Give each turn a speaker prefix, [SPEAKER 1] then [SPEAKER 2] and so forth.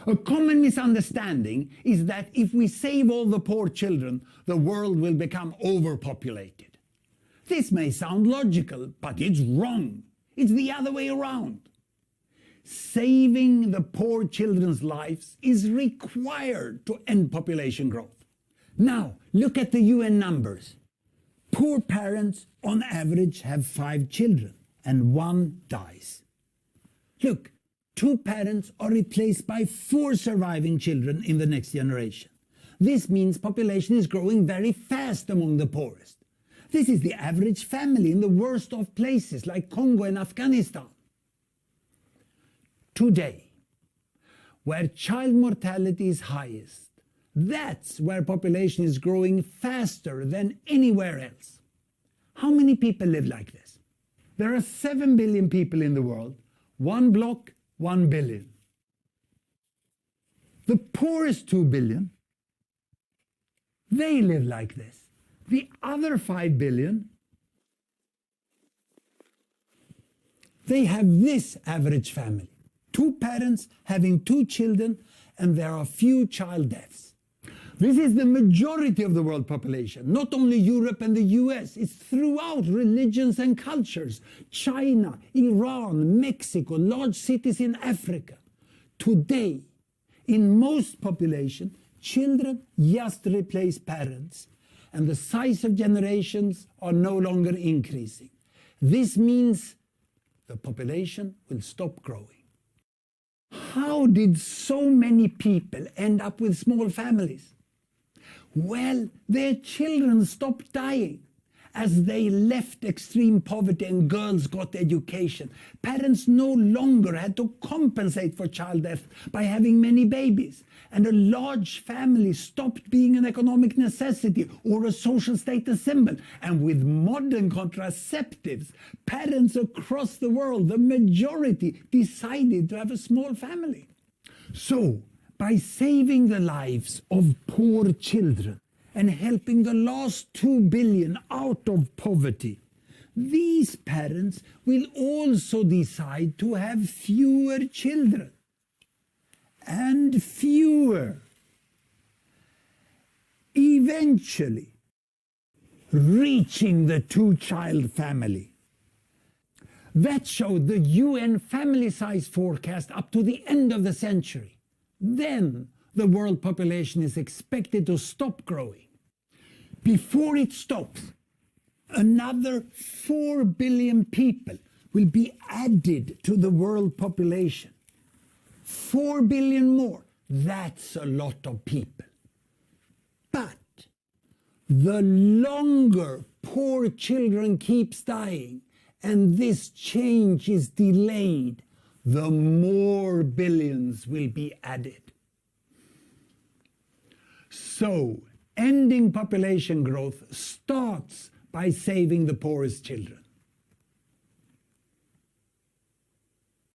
[SPEAKER 1] A common misunderstanding is that if we save all the poor children, the world will become overpopulated. This may sound logical, but it's wrong. It's the other way around. Saving the poor children's lives is required to end population growth. Now, look at the UN numbers. Poor parents, on average, have 5 children, and 1 dies. Look, 2 parents are replaced by 4 surviving children in the next generation. This means population is growing very fast among the poorest. This is the average family in the worst of places like Congo and Afghanistan. Today, where child mortality is highest, that's where population is growing faster than anywhere else. How many people live like this? There are 7 billion people in the world. 1 block, 1 billion. The poorest 2 billion, they live like this. The other 5 billion, they have this average family. 2 parents having 2 children, and there are few child deaths. This is the majority of the world population, not only Europe and the US, it's throughout religions and cultures. China, Iran, Mexico, large cities in Africa. Today, in most population, children just replace parents, and the size of generations are no longer increasing. This means the population will stop growing. How did so many people end up with small families? Well, their children stopped dying. As they left extreme poverty and girls got education, parents no longer had to compensate for child death by having many babies, and a large family stopped being an economic necessity or a social status symbol. And with modern contraceptives, parents across the world, the majority, decided to have a small family. So, by saving the lives of poor children and helping the last 2 billion out of poverty, these parents will also decide to have fewer children. And fewer. Eventually, reaching the 2-child family. That showed the UN family size forecast up to the end of the century. Then the world population is expected to stop growing. Before it stops, another 4 billion people will be added to the world population. 4 billion more. That's a lot of people. But the longer poor children keeps dying and this change is delayed, the more billions will be added. So, ending population growth starts by saving the poorest children.